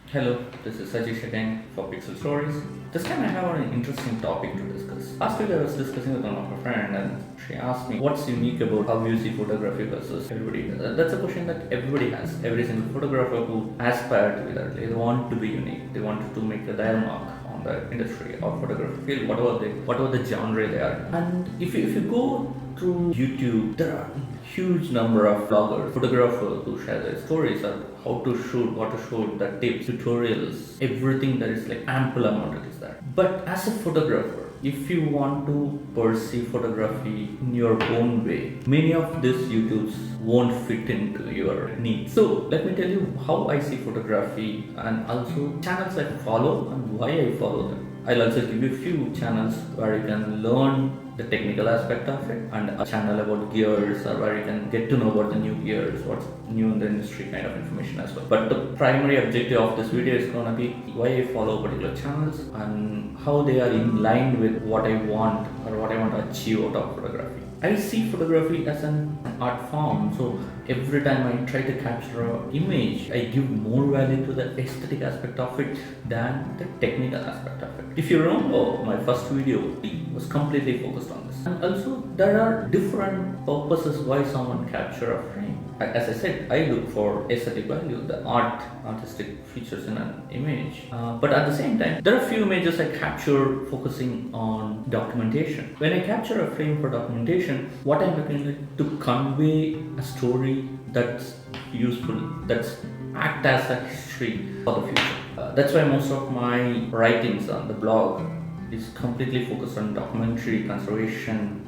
Hello, this is Sajish again for Pixel Stories. This time I have an interesting topic to discuss. Last week I was discussing with one of my friends and she asked me what's unique about how you see photography versus everybody. That's a question that everybody has. Every single photographer who aspire to be that, they want to be unique. They want to make their mark on the industry or photography field, whatever the genre they are. And if you go through YouTube, there are huge number of vloggers, photographers who share their stories on how to shoot, what to shoot, the tips, tutorials, everything that is like ample amount it is there. But as a photographer, if you want to pursue photography in your own way, many of these YouTubes won't fit into your needs. So let me tell you how I see photography and also channels I follow and why I follow them. I'll also give you a few channels where you can learn the technical aspect of it, and a channel about gears or where you can get to know about the new gears, what's new in the industry kind of information as well. But the primary objective of this video is gonna be why I follow particular channels and how they are in line with what I want or what I want to achieve out of photography. I see photography as an art form, so every time I try to capture an image, I give more value to the aesthetic aspect of it than the technical aspect of it. If you remember, my first video was completely focused on this. And also, there are different purposes why someone capture a frame. As I said, I look for aesthetic value, the artistic features in an image. But at the same time, there are few images I capture focusing on documentation. When I capture a frame for documentation, what I'm looking at to convey a story that's useful, that's act as a history for the future. That's why most of my writings on the blog is completely focused on documentary, conservation,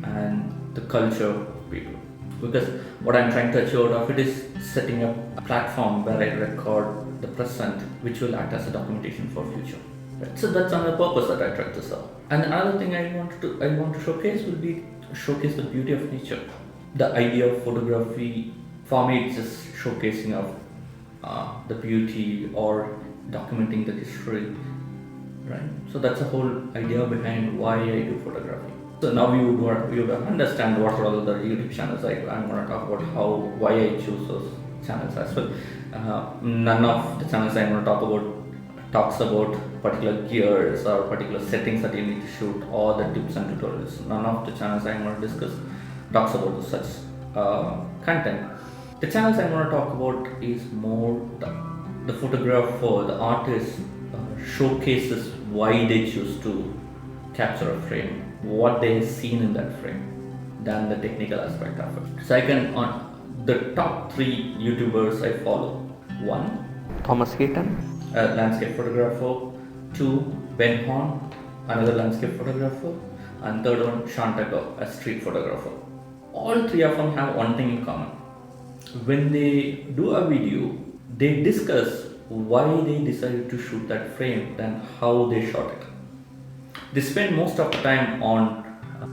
and the culture of people. Because what I'm trying to achieve out of it is setting up a platform where I record the present, which will act as a documentation for future. Right? So that's another purpose that I try to serve. And another thing I want to showcase will be showcase the beauty of nature. The idea of photography for me it's just showcasing of the beauty or documenting the history, right? So that's the whole idea behind why I do photography. So now you would understand what are all the YouTube channels I'm going to talk about why I choose those channels as well. None of the channels I'm going to talk about talks about particular gears or particular settings that you need to shoot or the tips and tutorials. None of the channels I'm going to discuss talks about such content. The channels I'm going to talk about is more the photographer, the artist showcases why they choose to capture a frame, what they have seen in that frame, than the technical aspect of it. So I can on the top 3 YouTubers I follow. 1, Thomas Heaton, a landscape photographer. 2, Ben Horne, another landscape photographer. And third one, Sean Tucker, a street photographer. All 3 of them have one thing in common. When they do a video, they discuss why they decided to shoot that frame and how they shot it. They spend most of the time on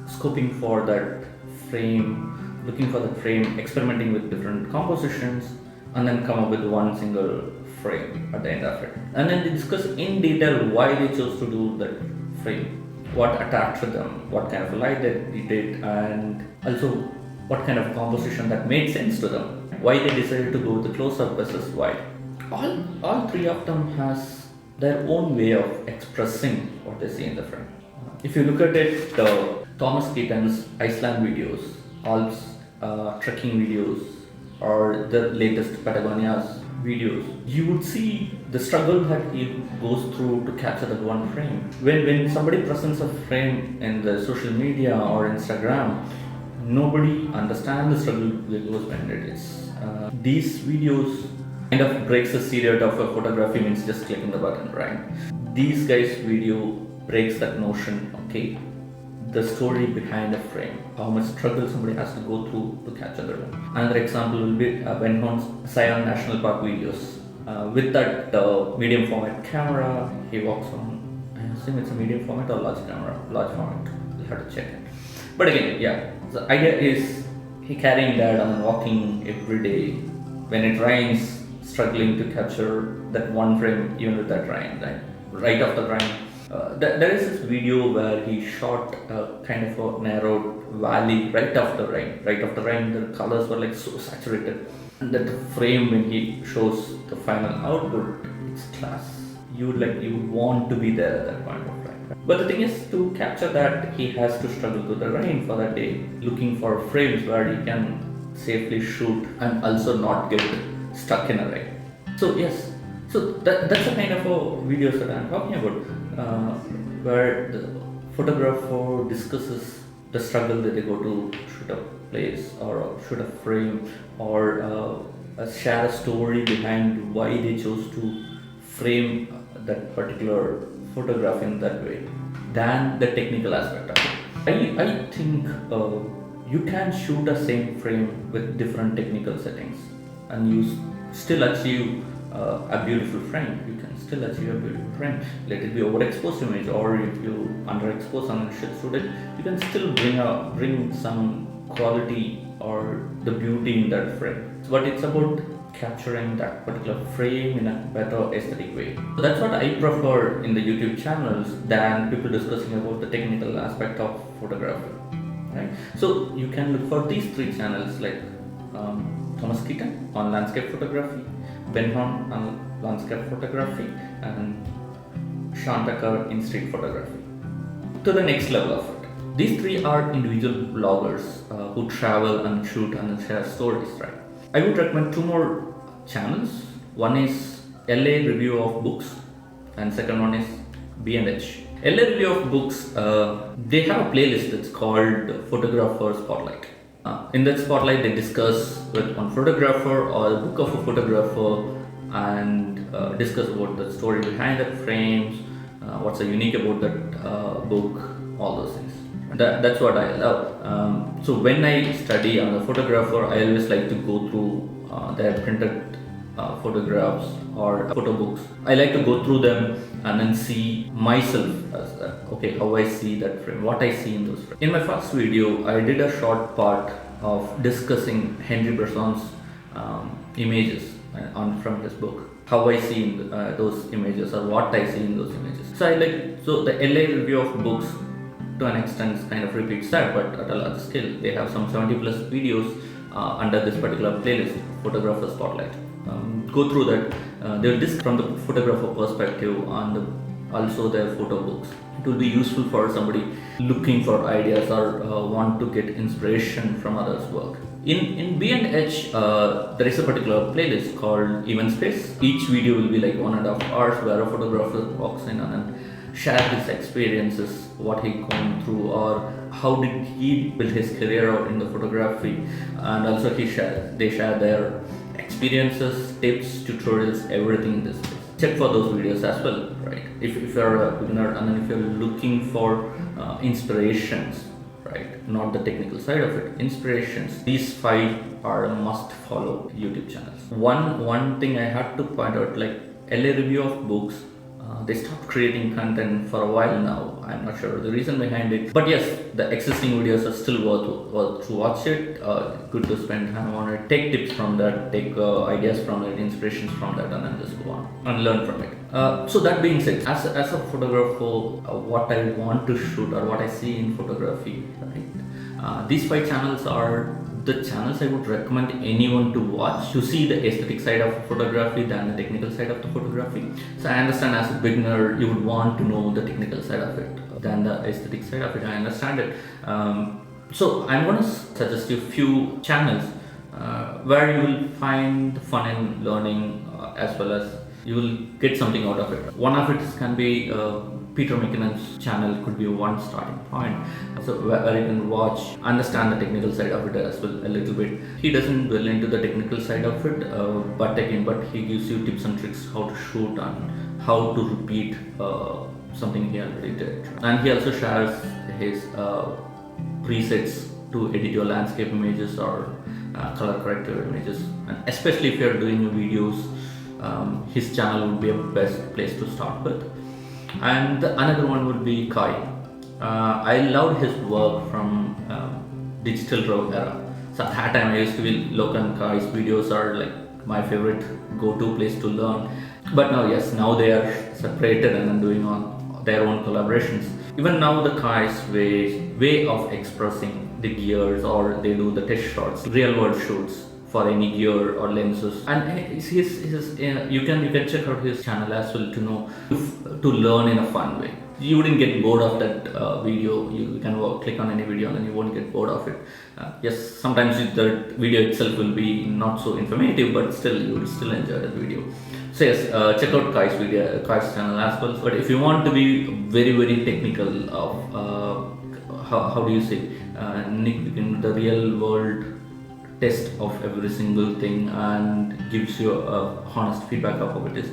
scoping for that frame, looking for the frame, experimenting with different compositions, and then come up with one single frame at the end of it. And then they discuss in detail why they chose to do that frame, what attracted them, what kind of light they did, and also what kind of composition that made sense to them, why they decided to go with the close-up versus wide. All 3 of them has their own way of expressing what they see in the frame. If you look at it, Thomas Keaton's Iceland videos, Alps trekking videos, or the latest Patagonia's videos, you would see the struggle that he goes through to capture that one frame. When somebody presents a frame in the social media or Instagram, nobody understands the struggle that goes behind it. These videos kind of breaks the stereotype of photography means just clicking the button, right? These guys' video breaks that notion, okay? The story behind a frame, how much struggle somebody has to go through to capture the one. Another example will be Ben Horne's Zion National Park videos. With that medium format camera, he walks on, I assume it's a medium format or large camera, large format, we'll have to check it. But again, yeah, the idea is he carrying that and walking every day. When it rains, struggling to capture that one frame even with that rain, right after rain. There is this video where he shot a kind of a narrowed valley right after rain. Right after rain, the colors were like so saturated, and that the frame when he shows the final output, it's class. You would want to be there at that point of time. But the thing is, to capture that, he has to struggle through the rain for that day, looking for frames where he can safely shoot and also not get stuck in a rain. So yes, so that's the kind of videos that I'm talking about, where the photographer discusses the struggle that they go to shoot a place or shoot a frame, or share a story behind why they chose to frame that particular photograph in that way, than the technical aspect of it. I think you can shoot the same frame with different technical settings and you still achieve a beautiful frame. You can still achieve a beautiful frame. Let it be overexposed image, or if you underexpose and shoot it, you can still bring some quality or the beauty in that frame. But it's about capturing that particular frame in a better aesthetic way. So that's what I prefer in the YouTube channels than people discussing about the technical aspect of photography. Right? So you can look for these three channels, like Mckinnon on landscape photography, Horne on landscape photography, and Tucker in street photography. To the next level of it. These three are individual bloggers who travel and shoot and share stories, right? I would recommend two more channels. One is LA Review of Books, and second one is B&H. LA Review of Books, they have a playlist that's called Photographer Spotlight. In that spotlight, they discuss with one photographer or the book of a photographer and discuss about the story behind that frames, what's so unique about that book, all those things. That's what I love. So when I study on the photographer, I always like to go through their printed photographs or photo books. I like to go through them and then see myself as okay, how I see that frame, what I see in those frames. In my first video, I did a short part of discussing Henry Bresson's images from his book, how I see in those images or what I see in those images. So the LA Review of Books to an extent kind of repeats that, but at a large scale. They have some 70 plus videos under this particular playlist, Photographer Spotlight. Go through that. They'll discuss from the photographer perspective and also their photo books. It will be useful for somebody looking for ideas or want to get inspiration from others' work. In B&H, there is a particular playlist called Even Space. Each video will be like 1.5 hours where a photographer walks in and then share his experiences, what he gone through, or how did he build his career out in the photography, and also they share their experiences, tips, tutorials, everything in this space. Check for those videos as well, right? If you're a beginner and then if you're looking for inspirations, right? Not the technical side of it, inspirations. These 5 are a must follow YouTube channels. One thing I had to point out, like LA Review of Books, they stopped creating content for a while now. I'm not sure the reason behind it, but yes, the existing videos are still worth to watch it. Good to spend time on it, take tips from that, take ideas from it, inspirations from that, and then just go on and learn from it. So that being said, as a photographer, what I want to shoot or what I see in photography, right? These 5 channels are the channels I would recommend anyone to watch to see the aesthetic side of photography than the technical side of the photography. So I understand as a beginner you would want to know the technical side of it than the aesthetic side of it. I understand it. So I'm going to suggest you a few channels where you will find fun in learning as well as you will get something out of it. One of it can be Peter Mckinnon's channel could be one starting point. So where you can watch, understand the technical side of it as well a little bit. He doesn't dwell into the technical side of it, but he gives you tips and tricks how to shoot and how to repeat something he already did. And he also shares his presets to edit your landscape images or color corrective images. And especially if you're doing videos, his channel would be a best place to start with. And another one would be Kai. I loved his work from Digital Raw era. So at that time I used to be Lokan Kai's videos are like my favorite go-to place to learn. But now they are separated and doing on their own collaborations. Even now the Kai's way of expressing the gears, or they do the test shots, real world shoots for any gear or lenses. And you can check out his channel as well to know to learn in a fun way. You wouldn't get bored of that video. You can click on any video and then you won't get bored of it. Yes, sometimes the video itself will be not so informative, but still you will still enjoy that video. So yes, check out Kai's channel as well. But if you want to be very technical of how do you say, in the real world test of every single thing and gives you a honest feedback of how it is,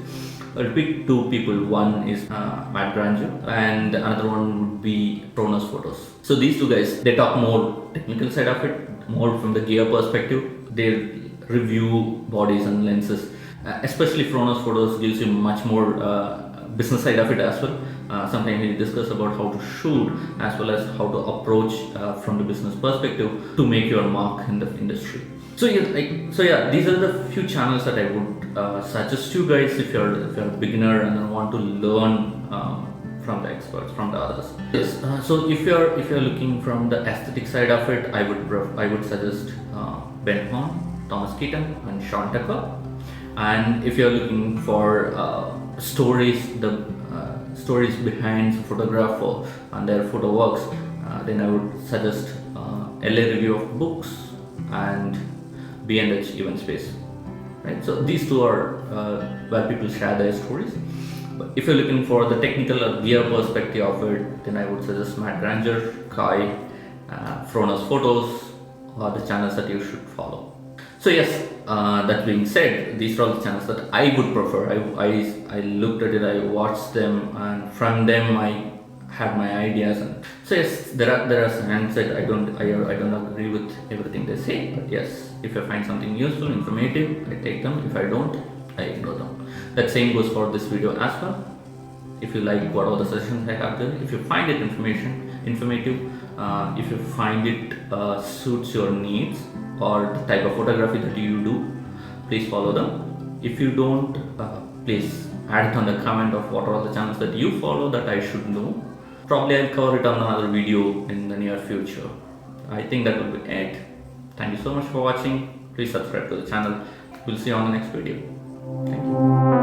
I'll pick two people. One is Granger and another one would be Horne's Photos. So these two guys, they talk more technical side of it, more from the gear perspective. They review bodies and lenses. Especially Horne's Photos gives you much more business side of it as well. Sometimes we discuss about how to shoot as well as how to approach from the business perspective to make your mark in the industry. So yeah, these are the few channels that I would suggest you guys if you're a beginner and want to learn from the experts, from the others. Yes. So if you're looking from the aesthetic side of it, I would suggest Horne, Thomas Heaton, and Sean Tucker. And if you're looking for stories behind the photographer and their photo works, then I would suggest LA Review of Books and B&H Event Space. Right, so these two are where people share their stories. But if you're looking for the technical or gear perspective of it, then I would suggest Granger, Kai, Horne's Photos are the channels that you should follow. So yes, that being said, these are all the channels that I would prefer. I looked at it, I watched them, and from them I had my ideas. And so yes, there are some that I don't agree with everything they say. But yes, if I find something useful, informative, I take them. If I don't, I ignore them. That same goes for this video as well. If you like what all the suggestions I have there, if you find it informative, if you find it suits your needs or the type of photography that you do, please follow them. If you don't, please add it on the comment of what are all the channels that you follow that I should know. Probably I'll cover it on another video in the near future. I think that will be it. Thank you so much for watching. Please subscribe to the channel. We'll see you on the next video. Thank you.